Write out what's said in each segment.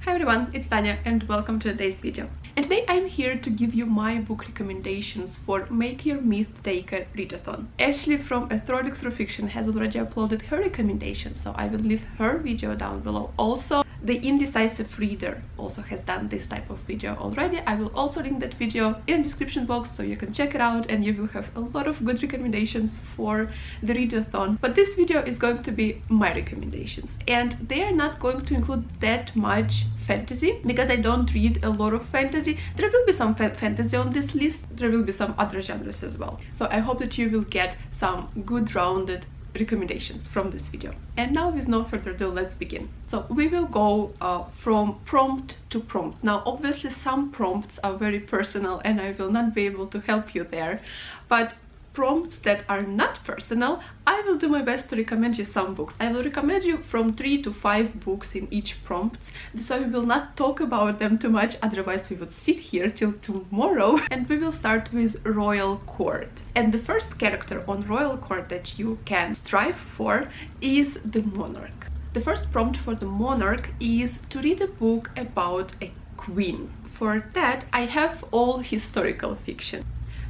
Hi everyone, it's Tanya and welcome to today's video. And today I'm here to give you my book recommendations for Make Your Myth Taker Readathon. Ashley from A Throttling Through Fiction has already uploaded her recommendations, so I will leave her video down below. Also, The Indecisive Reader also has done this type of video already. I will also link that video in the description box so you can check it out and you will have a lot of good recommendations for the Readathon. But this video is going to be my recommendations, and they are not going to include that much fantasy because I don't read a lot of fantasy. There will be some fantasy on this list, there will be some other genres as well. So I hope that you will get some good rounded recommendations from this video. And now with no further ado, let's begin. So we will go from prompt to prompt. Now obviously some prompts are very personal and I will not be able to help you there, but prompts that are not personal, I will do my best to recommend you some books. I will recommend you from 3 to 5 books in each prompt, so we will not talk about them too much, otherwise we would sit here till tomorrow. And we will start with Royal Court. And the first character on Royal Court that you can strive for is the monarch. The first prompt for the monarch is to read a book about a queen. For that I have all historical fiction.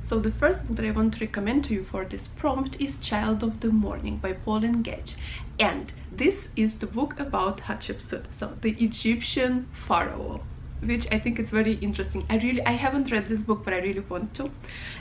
So the first book that I want to recommend to you for this prompt is Child of the Morning by Pauline Gage. And this is the book about Hatshepsut, so the Egyptian pharaoh, which I think is very interesting. I haven't read this book, but I really want to.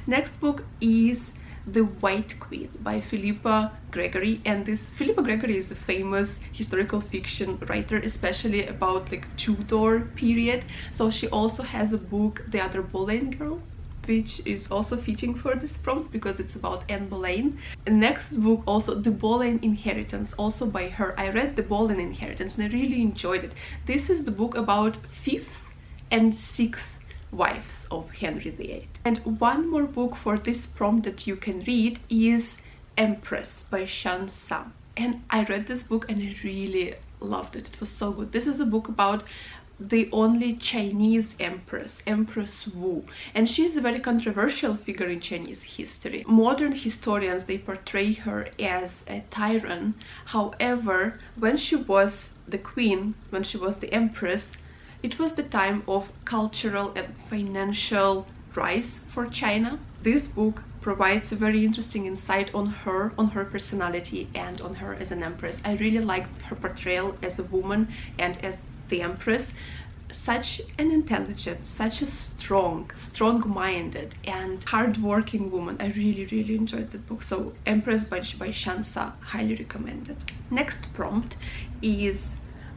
Next book is The White Queen by Philippa Gregory, and this Philippa Gregory is a famous historical fiction writer, especially about like Tudor period. So she also has a book, The Other Boleyn Girl, which is also fitting for this prompt because it's about Anne Boleyn. Next book, also The Boleyn Inheritance, also by her. I read The Boleyn Inheritance and I really enjoyed it. This is the book about 5th and 6th wives of Henry VIII. And one more book for this prompt that you can read is Empress by Shan Sam. And I read this book and I really loved it. It was so good. This is a book about the only Chinese empress, Empress Wu, and she's a very controversial figure in Chinese history. Modern historians, they portray her as a tyrant. However, when she was the queen, when she was the empress, it was the time of cultural and financial rise for China. This book provides a very interesting insight on her personality and on her as an empress. I really liked her portrayal as a woman and as the empress. Such an intelligent, such a strong-minded and hard-working woman. I really enjoyed the book. So Empress by Shansa, highly recommended. Next prompt is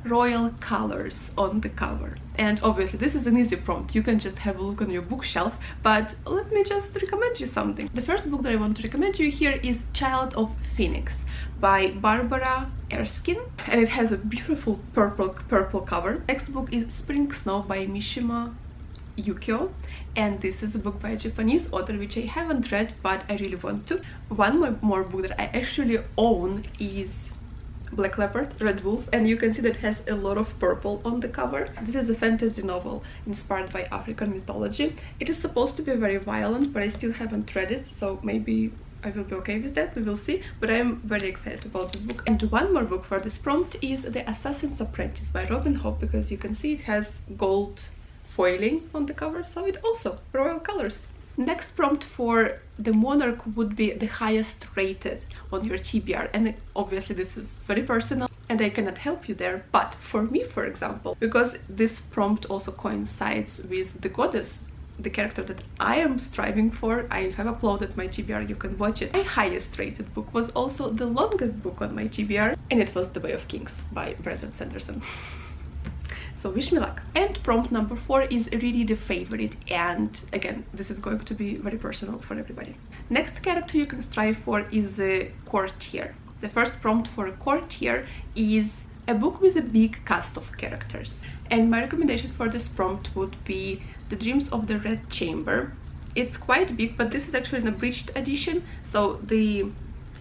Royal Colors on the cover. And obviously this is an easy prompt, you can just have a look on your bookshelf, but let me just recommend you something. The first book that I want to recommend you here is Child of Phoenix by Barbara Erskine, and it has a beautiful purple cover. Next book is Spring Snow by Mishima Yukio, and this is a book by a Japanese author which I haven't read but I really want to. One more book that I actually own is Black Leopard, Red Wolf, and you can see that it has a lot of purple on the cover. This is a fantasy novel inspired by African mythology. It is supposed to be very violent, but I still haven't read it, so maybe I will be okay with that, we will see, but I'm very excited about this book. And one more book for this prompt is The Assassin's Apprentice by Robin Hobb, because you can see it has gold foiling on the cover, so it also royal colors. Next prompt for the monarch would be the highest rated on your TBR, and obviously this is very personal and I cannot help you there, but for me, for example, because this prompt also coincides with the goddess, the character that I am striving for, I have uploaded my TBR, you can watch it. My highest rated book was also the longest book on my TBR, and it was The Way of Kings by Brandon Sanderson. So wish me luck. And prompt number 4 is really the favorite, and again this is going to be very personal for everybody. Next character you can strive for is a courtier. The first prompt for a courtier is a book with a big cast of characters, and my recommendation for this prompt would be The Dreams of the Red Chamber. It's quite big, but this is actually an abridged edition, so the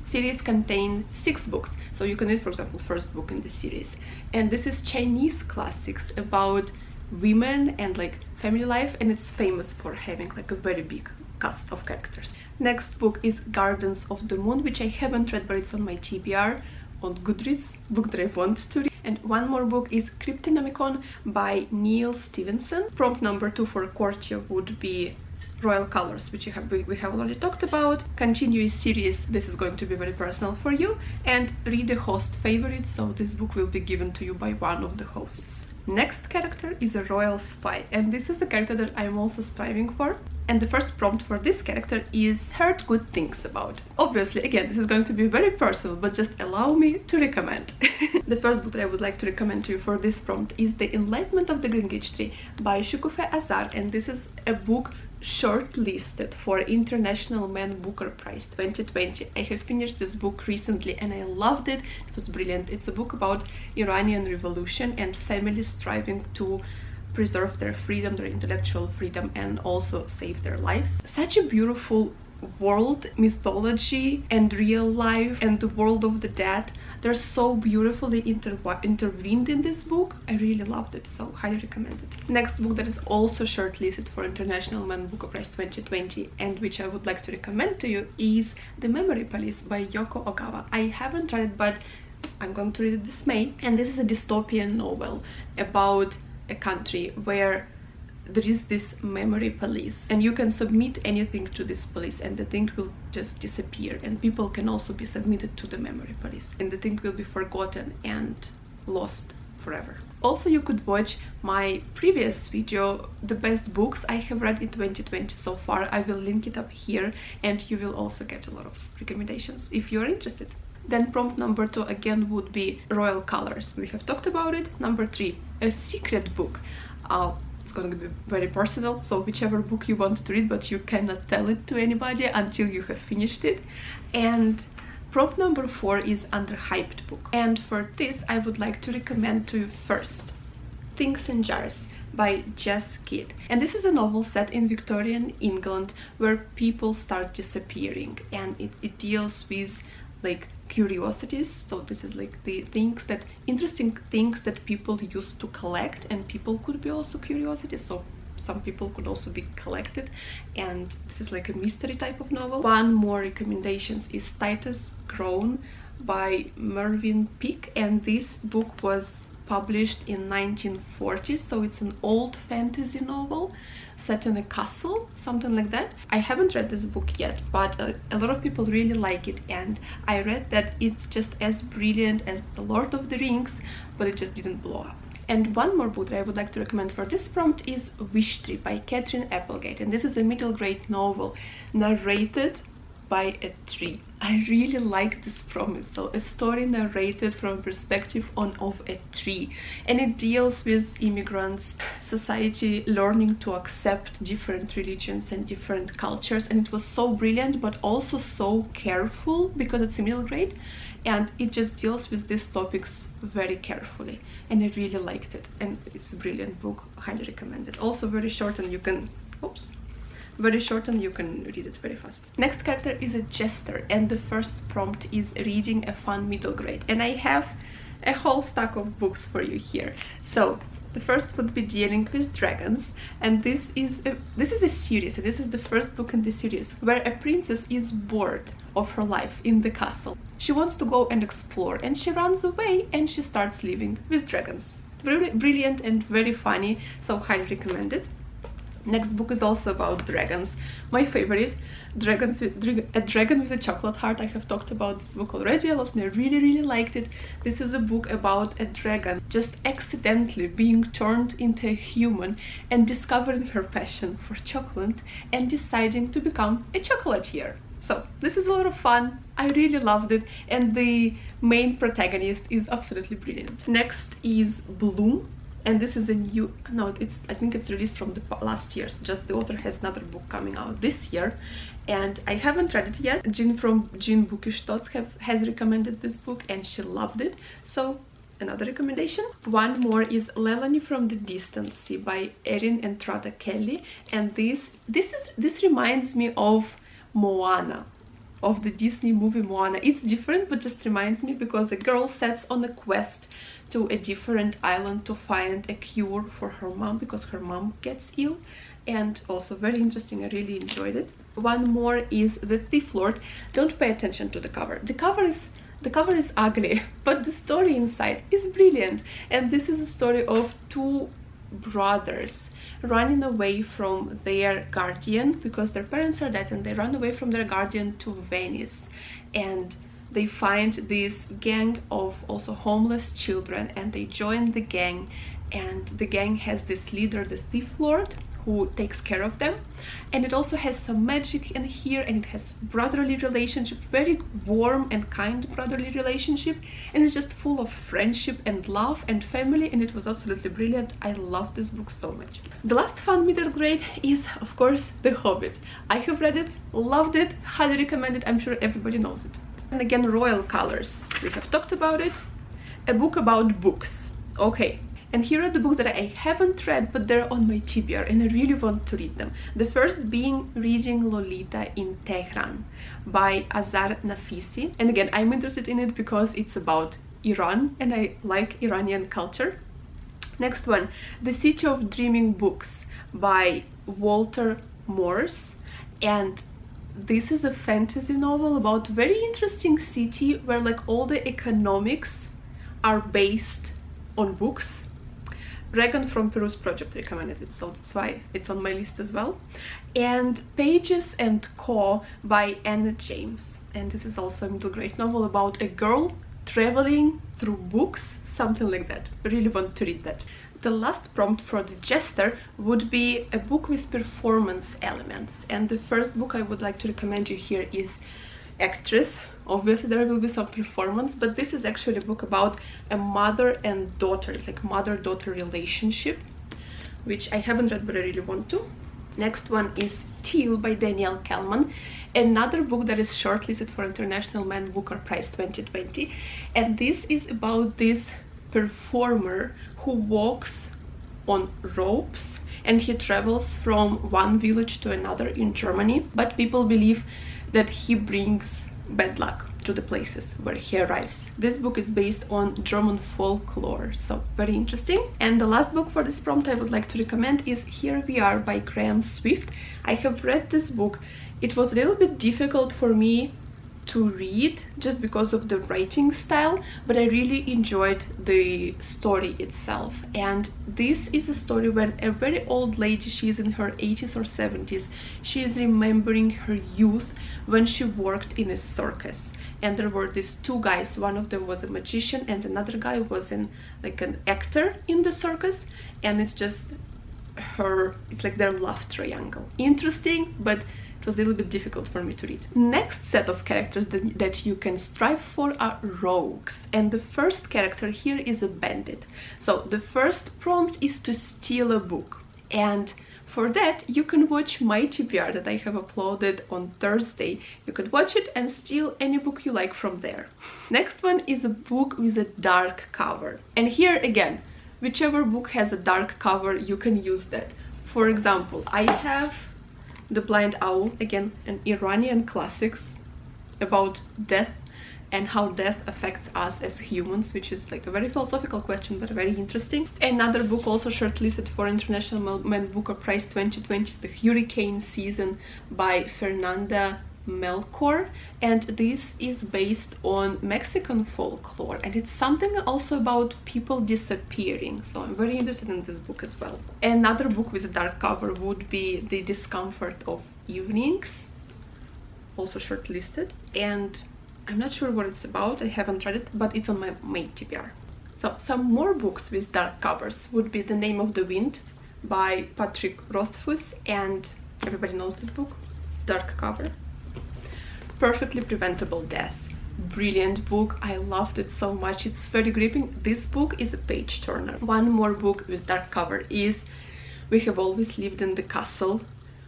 series contains 6 books, so you can read, for example, first book in the series. And this is Chinese classics about women and like family life, and it's famous for having like a very big cast of characters. Next book is Gardens of the Moon, which I haven't read, but it's on my TBR on Goodreads, book that I want to read. And one more book is Cryptonomicon by Neil Stevenson. Prompt number 2 for Courtier would be Royal Colors, which we have already talked about. Continue a series, this is going to be very personal for you. And read a host favorite, so this book will be given to you by one of the hosts. Next character is a royal spy, and this is a character that I'm also striving for. And the first prompt for this character is heard good things about. Obviously, again, this is going to be very personal, but just allow me to recommend. The first book that I would like to recommend to you for this prompt is The Enlightenment of the Greengage Tree by Shukufe Azar, and this is a book shortlisted for International Man Booker Prize 2020. I have finished this book recently and I loved it. It was brilliant. It's a book about Iranian revolution and families striving to preserve their freedom, their intellectual freedom, and also save their lives. Such a beautiful world, mythology and real life and the world of the dead. They're so beautifully intervened in this book. I really loved it, so highly recommend it. Next book that is also shortlisted for International Man Booker Prize 2020 and which I would like to recommend to you is The Memory Police by Yoko Ogawa. I haven't read it, but I'm going to read it this May. And this is a dystopian novel about a country where there is this memory police and you can submit anything to this police and the thing will just disappear, and people can also be submitted to the memory police and the thing will be forgotten and lost forever. Also, you could watch my previous video, the best books I have read in 2020 so far. I will link it up here and you will also get a lot of recommendations if you're interested. Then prompt number 2 again would be Royal Colors. We have talked about it. Number 3, a secret book. It's going to be very personal, so whichever book you want to read, but you cannot tell it to anybody until you have finished it. And prompt number 4 is Underhyped book. And for this, I would like to recommend to you first Things in Jars by Jess Kidd. And this is a novel set in Victorian England where people start disappearing, and it deals with like curiosities. So this is like the things that interesting things that people used to collect, and people could be also curiosities, so some people could also be collected, and this is like a mystery type of novel. One more recommendations is Titus Grown by Mervyn Peake, and this book was published in 1940s, so it's an old fantasy novel set in a castle, something like that. I haven't read this book yet, but a lot of people really like it, and I read that it's just as brilliant as The Lord of the Rings, but it just didn't blow up. And one more book that I would like to recommend for this prompt is Wish Tree by Catherine Applegate, and this is a middle grade novel narrated by a tree. I really like this promise. So a story narrated from perspective of a tree, and it deals with immigrants, society learning to accept different religions and different cultures, and it was so brilliant but also so careful because it's a middle grade, and it just deals with these topics very carefully, and I really liked it, and it's a brilliant book. Highly recommend it. Also very short, and you can read it very fast. Next character is a Jester, and the first prompt is reading a fun middle grade, and I have a whole stack of books for you here. So the first would be Dealing with Dragons, and this is a series, and this is the first book in the series where a princess is bored of her life in the castle. She wants to go and explore, and she runs away and she starts living with dragons. Very brilliant and very funny, so highly recommend it. Next book is also about dragons. My favorite, A Dragon with a Chocolate Heart. I have talked about this book already a lot and I really liked it. This is a book about a dragon just accidentally being turned into a human and discovering her passion for chocolate and deciding to become a chocolatier. So this is a lot of fun. I really loved it, and the main protagonist is absolutely brilliant. Next is Bloom. And this is a new, I think it's released from the last year, so just the author has another book coming out this year, and I haven't read it yet. Jean from Jean Bookish Thoughts has recommended this book and she loved it, so another recommendation. One more is Lelanie from the Distant Sea by Erin and Trada Kelly, and this reminds me of Moana, of the Disney movie Moana. It's different, but just reminds me because a girl sets on a quest to a different island to find a cure for her mom because her mom gets ill, and also very interesting. I really enjoyed it. One more is The Thief Lord. Don't pay attention to the cover. The cover is The cover is ugly, but the story inside is brilliant. And this is a story of two brothers running away from their guardian because their parents are dead, and they run away from their guardian to Venice. And they find this gang of also homeless children, and they join the gang. And the gang has this leader, the thief lord, who takes care of them. And it also has some magic in here, and it has brotherly relationship, very warm and kind brotherly relationship, and it's just full of friendship and love and family, and it was absolutely brilliant. I love this book so much. The last fun middle grade is, of course, The Hobbit. I have read it, loved it, highly recommend it. I'm sure everybody knows it. And again, royal colors, we have talked about it. A book about books. Okay, and here are the books that I haven't read, but they're on my TBR and I really want to read them. The first being Reading Lolita in Tehran by Azar Nafisi. And again, I'm interested in it because it's about Iran and I like Iranian culture. Next one, The City of Dreaming Books by Walter Morse. And this is a fantasy novel about a very interesting city where like all the economics are based on books. Regan from Peru's Project recommended it, so that's why it's on my list as well. And Pages and Co. by Anna James. And this is also a middle grade novel about a girl traveling through books, something like that. I really want to read that. The last prompt for the Jester would be a book with performance elements. And the first book I would like to recommend you here is Actress. Obviously there will be some performance, but this is actually a book about a mother and daughter, like mother-daughter relationship, which I haven't read but I really want to. Next one is Teal by Danielle Kelman, another book that is shortlisted for International Man Booker Prize 2020, and this is about this performer who walks on ropes and he travels from one village to another in Germany, but people believe that he brings bad luck to the places where he arrives. This book is based on German folklore, so very interesting. And the last book for this prompt I would like to recommend is Here We Are by Graham Swift. I have read this book. It was a little bit difficult for me to read just because of the writing style, but I really enjoyed the story itself. And this is a story where a very old lady, she is in her 80s or 70s, she is remembering her youth when she worked in a circus. And there were these two guys, one of them was a magician and another guy was an actor in the circus, and it's just her, it's like their love triangle. Interesting, but it was a little bit difficult for me to read. Next set of characters that you can strive for are rogues, and the first character here is a bandit. So the first prompt is to steal a book, and for that you can watch my TBR that I have uploaded on Thursday. You can watch it and steal any book you like from there. Next one is a book with a dark cover, and here again, whichever book has a dark cover, you can use that. For example, I have The Blind Owl, again an Iranian classics about death and how death affects us as humans, which is like a very philosophical question but very interesting. Another book also shortlisted for International Man Booker Prize 2020 is The Hurricane Season by Fernanda Melchor, and this is based on Mexican folklore, and it's something also about people disappearing, so I'm very interested in this book as well. Another book with a dark cover would be The Discomfort of Evenings, also shortlisted, and I'm not sure what it's about, I haven't read it, but it's on my TBR. So some more books with dark covers would be The Name of the Wind by Patrick Rothfuss, and everybody knows this book, dark cover. Perfectly Preventable Death, brilliant book, I loved it so much, it's very gripping. This book is a page turner. One more book with dark cover is We Have Always Lived in the Castle,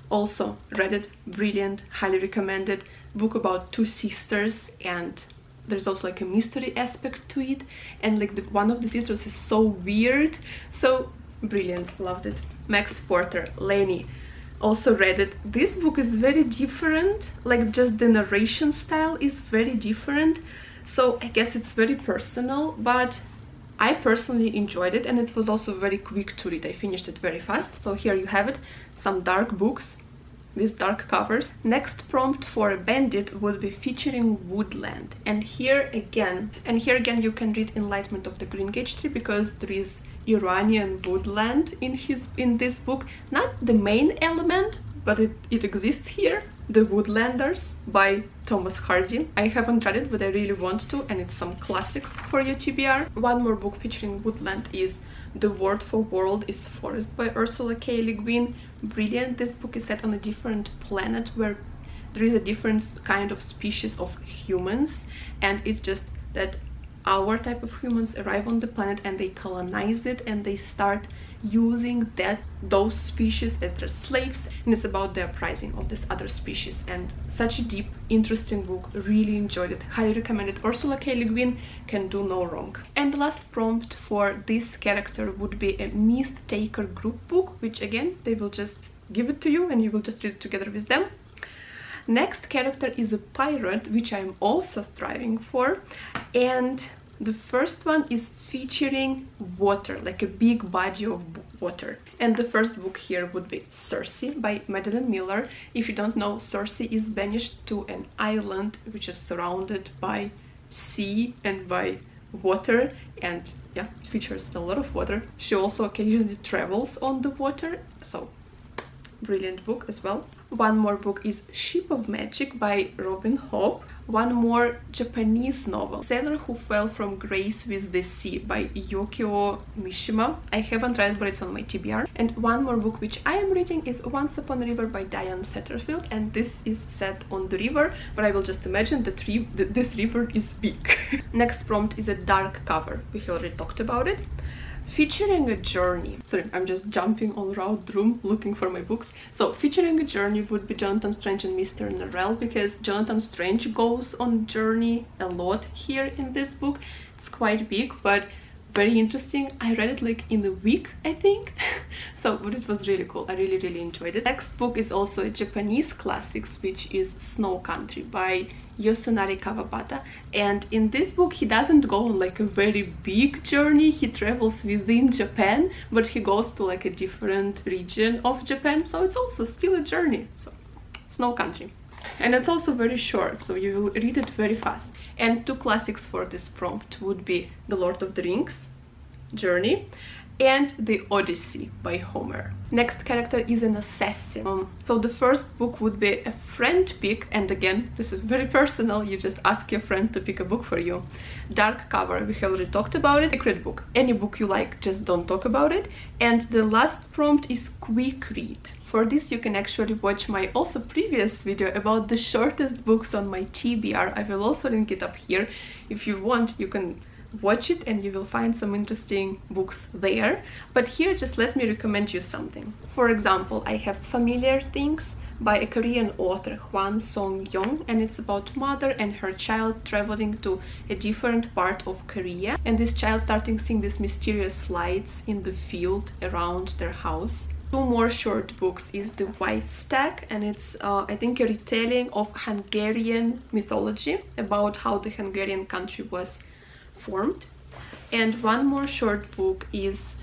also read it, brilliant, highly recommended. Book about two sisters, and there's also like a mystery aspect to it, and like one of the sisters is so weird, so brilliant, loved it. Max Porter, Lenny, also read it. This book is very different, like just the narration style is very different, so I guess it's very personal, but I personally enjoyed it, and it was also very quick to read. I finished it very fast. So here you have it, some dark books with dark covers. Next prompt for a bandit would be featuring woodland, and here again you can read Enlightenment of the Green Gage Tree, because there is Iranian woodland in this book. Not the main element, but it exists here. The Woodlanders by Thomas Hardy. I haven't read it, but I really want to, and it's some classics for your TBR. One more book featuring woodland is The Word for World is Forest by Ursula K. Le Guin. Brilliant. This book is set on a different planet where there is a different kind of species of humans, and it's just that our type of humans arrive on the planet and they colonize it, and they start using those species as their slaves, and it's about the uprising of this other species. And such a deep, interesting book. Really enjoyed it, highly recommend it. Ursula K. Le Guin can do no wrong. And the last prompt for this character would be a Myth Taker group book, which again they will just give it to you and you will just read it together with them. Next character is a pirate, which I'm also striving for, and the first one is featuring water, like a big body of water. And the first book here would be Circe by Madeline Miller. If you don't know, Circe is banished to an island which is surrounded by sea and by water, and yeah, it features a lot of water. She also occasionally travels on the water, so brilliant book as well. One more book is Ship of Magic by Robin Hobb. One more Japanese novel, Sailor Who Fell from Grace with the Sea by Yukio Mishima. I haven't read it, but it's on my TBR. And one more book which I am reading is Once Upon a River by Diane Satterfield, and this is set on the river, but I will just imagine that this river is big. Next prompt is a dark cover. We already talked about it. Featuring a journey. Sorry, I'm just jumping all around the room looking for my books. So featuring a journey would be Jonathan Strange and Mr. Norrell, because Jonathan Strange goes on journey a lot here in this book. It's quite big, but very interesting. I read it like in a week, I think. But it was really cool. I really enjoyed it. Next book is also a Japanese classics, which is Snow Country by Yosunari Kawabata. And in this book he doesn't go on like a very big journey. He travels within Japan, but he goes to like a different region of Japan, so it's also still a journey. So Snow Country. And it's also very short, so you will read it very fast. And two classics for this prompt would be The Lord of the Rings, Journey, and The Odyssey by Homer. Next character is an assassin. So the first book would be a friend pick, and again, this is very personal, you just ask your friend to pick a book for you. Dark cover, we have already talked about it. Secret book, any book you like, just don't talk about it. And the last prompt is quick read. For this you can actually watch my also previous video about the shortest books on my TBR. I will also link it up here. If you want, you can watch it and you will find some interesting books there. But here just let me recommend you something. For example, I have Familiar Things by a Korean author, Hwan Song-young, and it's about mother and her child traveling to a different part of Korea, and this child starting seeing these mysterious lights in the field around their house. Two more short books is The White Stag, and it's I think a retelling of Hungarian mythology about how the Hungarian country was formed. And one more short book is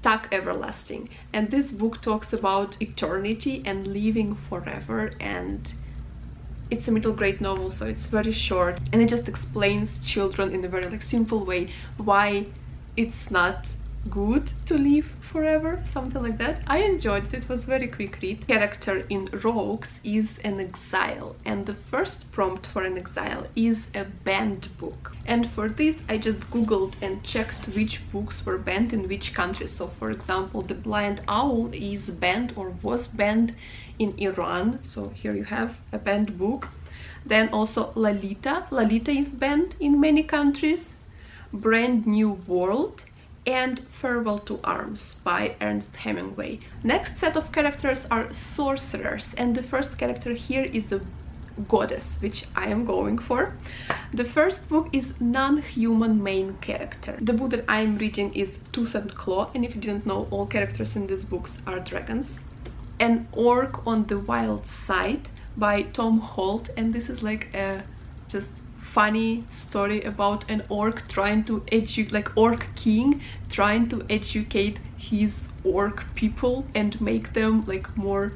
Tuck Everlasting, and this book talks about eternity and living forever, and it's a middle grade novel, so it's very short, and it just explains children in a very like simple way why it's not good to live forever, something like that. I enjoyed it. It was very quick read. Character in Rogues is an exile, and the first prompt for an exile is a banned book. And for this I just googled and checked which books were banned in which countries. So for example, The Blind Owl is banned or was banned in Iran, so here you have a banned book. Then also Lalita is banned in many countries. Brand New World and Farewell to Arms by Ernest Hemingway. Next set of characters are sorcerers, and the first character here is a goddess, which I am going for. The first book is non-human main character. The book that I am reading is Tooth and Claw, and if you didn't know, all characters in these books are dragons. An Orc on the Wild Side by Tom Holt, and this is like a just funny story about an orc trying to orc king trying to educate his orc people and make them like more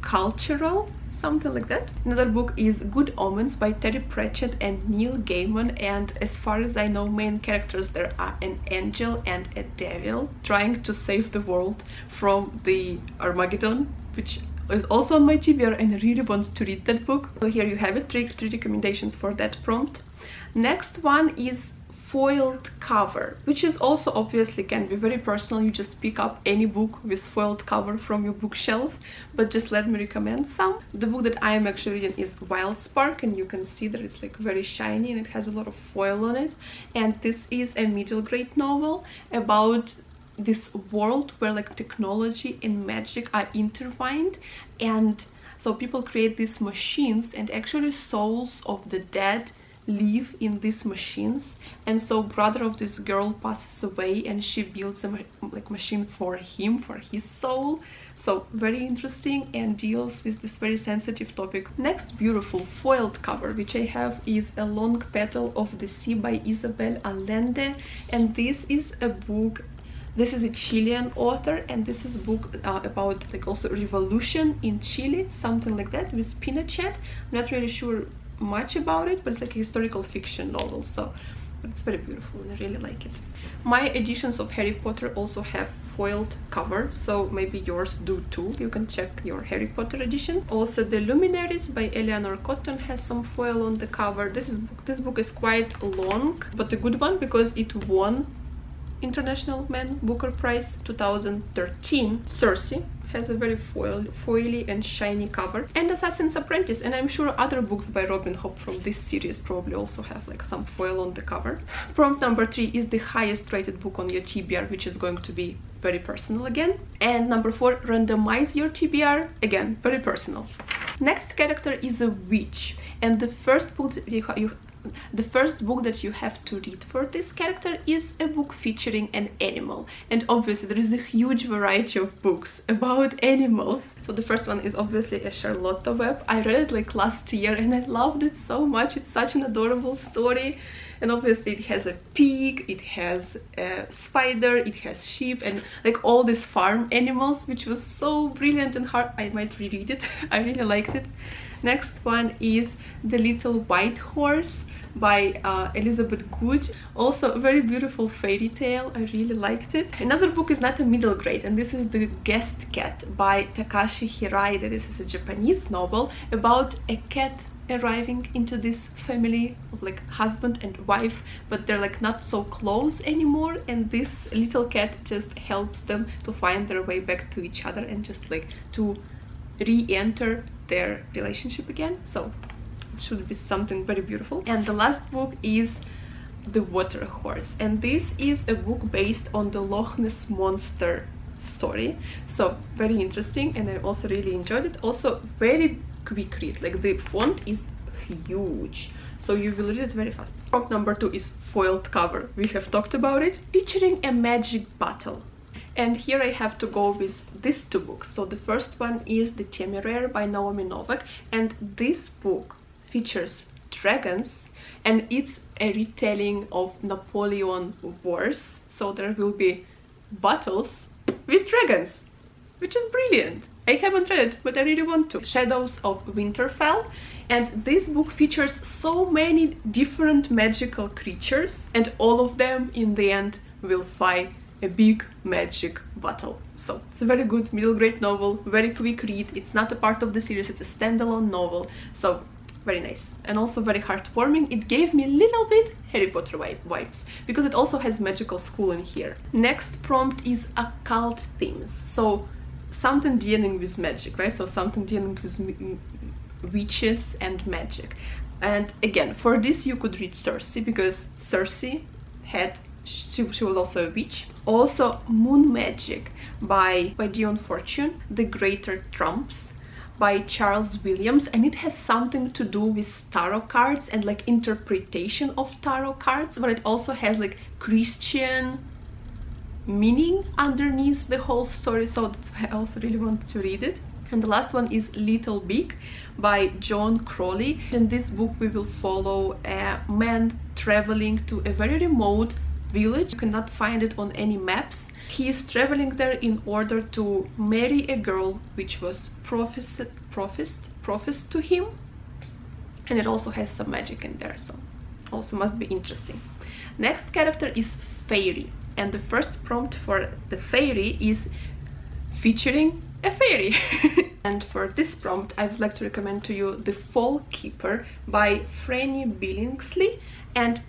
cultural, something like that. Another book is Good Omens by Terry Pratchett and Neil Gaiman, and as far as I know, main characters there are an angel and a devil trying to save the world from the Armageddon, which is also on my TBR, and I really want to read that book. So here you have it, three recommendations for that prompt. Next one is foiled cover, which is also obviously can be very personal. You just pick up any book with foiled cover from your bookshelf, but just let me recommend some. The book that I am actually reading is Wild Spark, and you can see that it's like very shiny and it has a lot of foil on it. And this is a middle grade novel about this world where like technology and magic are intertwined, and so people create these machines, and actually souls of the dead live in these machines. And so brother of this girl passes away, and she builds a machine for him, for his soul. So very interesting, and deals with this very sensitive topic. Next beautiful foiled cover which I have is A Long Petal of the Sea by Isabel Allende, and this is a book. This is a Chilean author, and this is a book about like also revolution in Chile, something like that, with Pinochet. I'm not really sure much about it, but it's like a historical fiction novel, so it's very beautiful and I really like it. My editions of Harry Potter also have foiled cover, so maybe yours do too. You can check your Harry Potter edition. Also The Luminaries by Eleanor Cotton has some foil on the cover. This book is quite long, but a good one because it won International Man Booker Prize 2013. Circe has a very foily and shiny cover, and Assassin's Apprentice, and I'm sure other books by Robin Hobb from this series probably also have like some foil on the cover. Prompt number 3 is the highest rated book on your TBR, which is going to be very personal again. And number 4, randomize your TBR, again very personal. Next character is a witch, and the first book that you have to read for this character is a book featuring an animal, and obviously there is a huge variety of books about animals. So the first one is obviously a Charlotte Web. I read it like last year and I loved it so much. It's such an adorable story, and obviously it has a pig, it has a spider, it has sheep, and like all these farm animals, which was so brilliant and hard. I might reread it. I really liked it. Next one is The Little White Horse by Elizabeth Goodge, also a very beautiful fairy tale. I really liked it. Another book is not a middle grade, and this is The Guest Cat by Takashi Hiraide. This is a Japanese novel about a cat arriving into this family of like husband and wife, but they're like not so close anymore, and this little cat just helps them to find their way back to each other and just like to re-enter their relationship again. So should be something very beautiful. And the last book is The Water Horse, and this is a book based on the Loch Ness Monster story, so very interesting, and I also really enjoyed it. Also very quick read, like the font is huge, so you will read it very fast. Prompt number 2 is foiled cover. We have talked about it, featuring a magic battle. And here I have to go with these two books. So the first one is The Temeraire by Naomi Novak, and this book features dragons, and it's a retelling of Napoleon Wars, so there will be battles with dragons, which is brilliant. I haven't read it, but I really want to. Shadows of Winterfell, and this book features so many different magical creatures, and all of them in the end will fight a big magic battle. So it's a very good middle grade novel, very quick read. It's not a part of the series, it's a standalone novel, so very nice and also very heartwarming. It gave me a little bit Harry Potter vibes because it also has magical school in here. Next prompt is occult themes, so something dealing with magic, right? So something dealing with witches and magic. And again, for this you could read Circe, because Circe she was also a witch. Also Moon Magic by Dion Fortune, The Greater Trumps by Charles Williams, and it has something to do with tarot cards and like interpretation of tarot cards, but it also has like Christian meaning underneath the whole story, so that's why I also really want to read it. And the last one is Little Big by John Crowley. In this book we will follow a man traveling to a very remote village. You cannot find it on any maps, He is traveling there in order to marry a girl which was prophesied to him, and it also has some magic in there, so also must be interesting. Next character is Fairy, and the first prompt for the Fairy is featuring a fairy. And for this prompt I would like to recommend to you The Fall Keeper by Franny Billingsley, and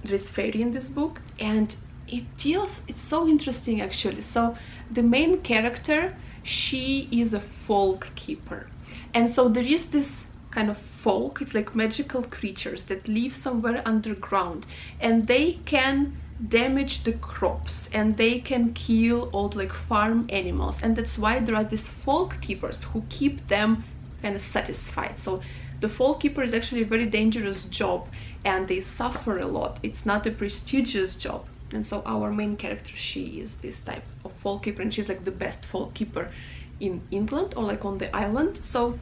there is fairy in this book, and it's so interesting actually. So the main character, she is a folk keeper, and so there is this kind of folk, it's like magical creatures that live somewhere underground, and they can damage the crops and they can kill all like farm animals, and that's why there are these folk keepers who keep them kind of satisfied. So the folk keeper is actually a very dangerous job and they suffer a lot. It's not a prestigious job, and so our main character, she is this type of folk keeper, and she's like the best folk keeper in England or like on the island. So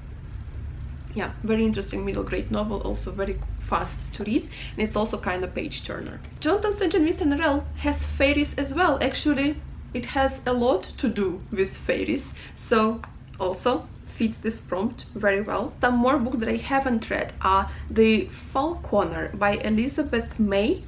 yeah, very interesting middle grade novel, also very fast to read, and it's also kind of page turner. Jonathan Strange and Mr. Norrell has fairies as well. Actually, it has a lot to do with fairies, so also fits this prompt very well. Some more books that I haven't read are The Falconer by Elizabeth May,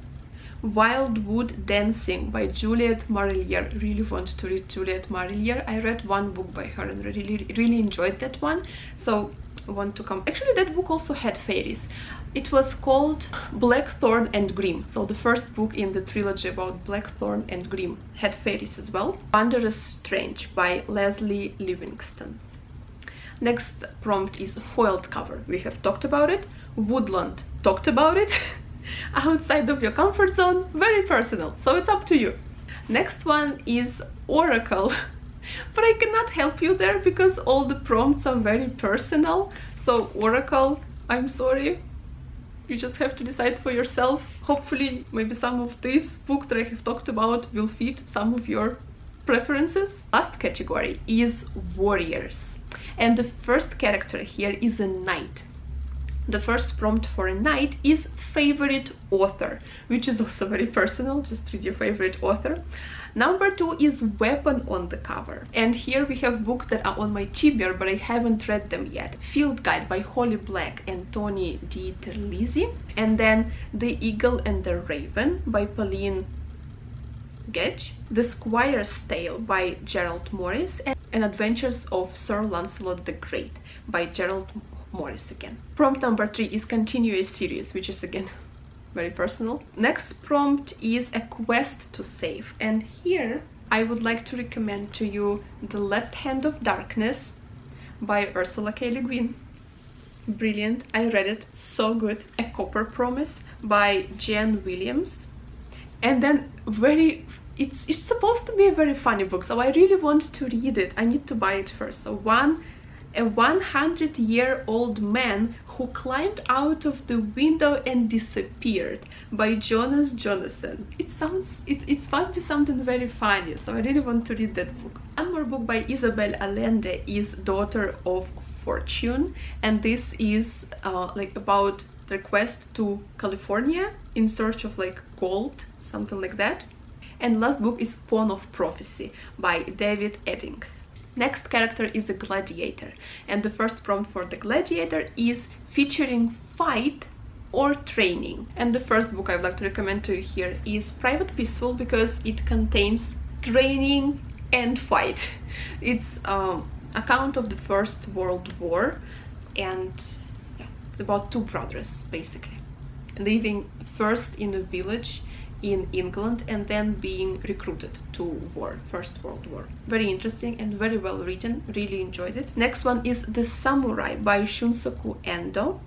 Wildwood Dancing by Juliette Marillier. Really want to read Juliette Marillier. I read one book by her and really enjoyed that one, so I want to come. Actually, that book also had fairies. It was called Blackthorn and Grimm. So the first book in the trilogy about Blackthorn and Grimm had fairies as well. Wondrous Strange by Leslie Livingston. Next prompt is foiled cover. We have talked about it. Woodland, talked about it. Outside of your comfort zone, very personal, so it's up to you. Next one is Oracle. But I cannot help you there because all the prompts are very personal. So Oracle, I'm sorry, you just have to decide for yourself. Hopefully maybe some of these books that I have talked about will fit some of your preferences. Last category is warriors, and the first character here is a knight. The first prompt for a knight is favorite author, which is also very personal. Just read your favorite author. Number 2 is weapon on the cover, and here we have books that are on my TBR but I haven't read them yet. Field Guide by Holly Black and Tony Di Terlizzi, and then The Eagle and the Raven by Pauline Gedge, The Squire's Tale by Gerald Morris, and Adventures of Sir Lancelot the Great by Gerald Morris again. Prompt number 3 is continue a series, which is again very personal. Next prompt is a quest to save, and here I would like to recommend to you The Left Hand of Darkness by Ursula K. Le Guin. Brilliant, I read it, so good. A Copper Promise by Jan Williams, and then it's supposed to be a very funny book, so I really want to read it. I need to buy it first. So a 100-year-old man who climbed out of the window and disappeared by Jonas Jonasson. It must be something very funny, so I really want to read that book. One more book by Isabel Allende is Daughter of Fortune, and this is like about their quest to California in search of like gold, something like that. And last book is Pawn of Prophecy by David Eddings. Next character is a gladiator, and the first prompt for the gladiator is featuring fight or training. And the first book I would like to recommend to you here is Private Peaceful, because it contains training and fight. It's account of the First World War, and yeah, it's about two brothers basically living first in a village in England and then being recruited to war, First World War. Very interesting and very well written, really enjoyed it. Next one is The Samurai by Shunsoku Endo,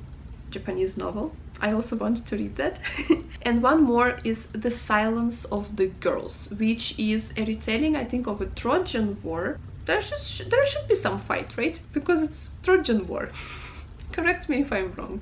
Japanese novel. I also want to read that. And one more is The Silence of the Girls, which is a retelling, I think, of a Trojan War. There should be some fight, right? Because it's Trojan War. Correct me if I'm wrong.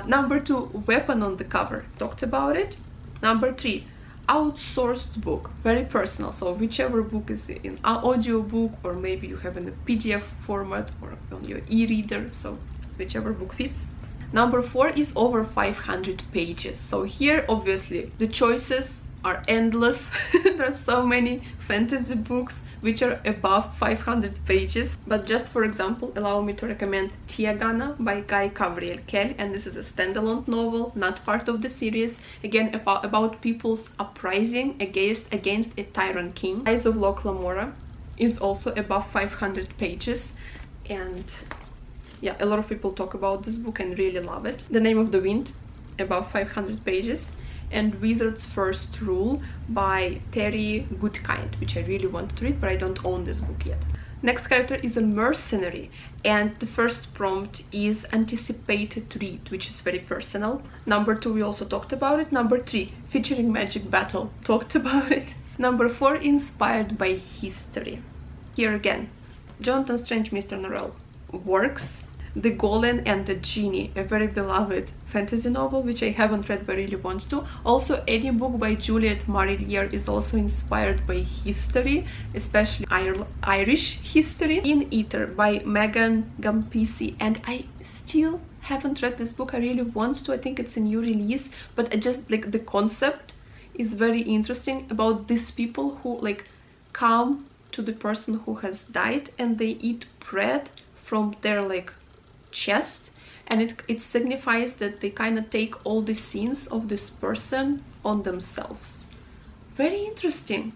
Number 2, Weapon on the Cover. Talked about it. Number 3, outsourced book, very personal, so whichever book is in audio book, or maybe you have in a PDF format or on your e-reader, so whichever book fits. Number 4 is over 500 pages, so here obviously the choices are endless. There are so many fantasy books which are above 500 pages. But just for example, allow me to recommend Tiagana by Guy Gabriel Kell, and this is a standalone novel, not part of the series. Again, about people's uprising against a tyrant king. Eyes of Locke Lamora is also above 500 pages, and yeah, a lot of people talk about this book and really love it. The Name of the Wind, above 500 pages. And Wizard's First Rule by Terry Goodkind, which I really want to read, but I don't own this book yet. Next character is a mercenary, and the first prompt is anticipated read, which is very personal. Number 2, we also talked about it. Number 3, featuring magic battle, talked about it. Number 4, inspired by history. Here again, Jonathan Strange, Mr. Norrell, works. The Golem and the Genie, a very beloved fantasy novel which I haven't read but really want to. Also, any book by Juliet Marillier is also inspired by history, especially Irish history. In Ether by Megan Gampisi, and I still haven't read this book. I really want to. I think it's a new release, but I just like the concept is very interesting about these people who like come to the person who has died and they eat bread from their like chest, and it signifies that they kind of take all the sins of this person on themselves. Very interesting.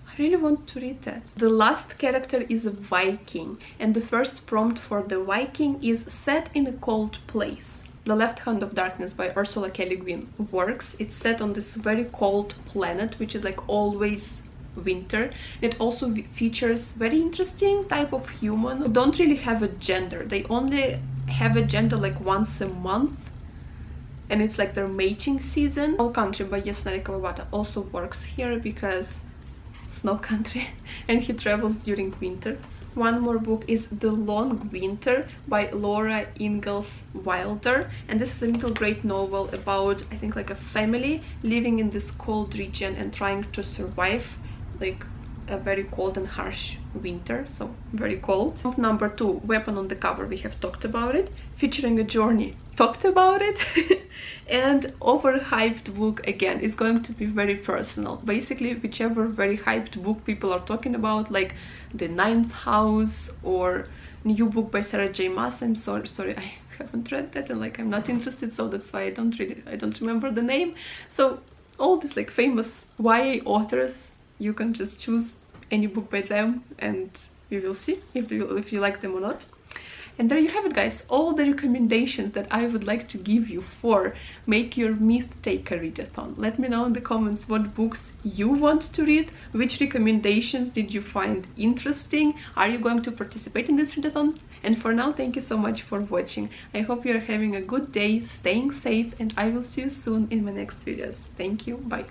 I really want to read that. The last character is a Viking, and the first prompt for the Viking is set in a cold place. The Left Hand of Darkness by Ursula K. Le Guin works. It's set on this very cold planet, which is like always winter. It also features very interesting type of human who don't really have a gender. They only have a gender like once a month, and it's like their mating season. Snow Country by Yasunari Kawabata also works here because snow country and he travels during winter. One more book is The Long Winter by Laura Ingalls Wilder, and this is a little great novel about, I think, like a family living in this cold region and trying to survive like a very cold and harsh winter, so very cold. Number 2, Weapon on the Cover, we have talked about it. Featuring a Journey, talked about it. And overhyped book, again, is going to be very personal. Basically, whichever very hyped book people are talking about, like The Ninth House or new book by Sarah J. Maas. I'm sorry, I haven't read that, and like I'm not interested, so that's why I don't read it. I don't remember the name. So all these like famous YA authors, you can just choose any book by them and you will see if you like them or not. And there you have it, guys, all the recommendations that I would like to give you for Make Your Myth Taker Readathon. Let me know in the comments what books you want to read, which recommendations did you find interesting, are you going to participate in this readathon? And for now, thank you so much for watching. I hope you're having a good day, staying safe, and I will see you soon in my next videos. Thank you, bye.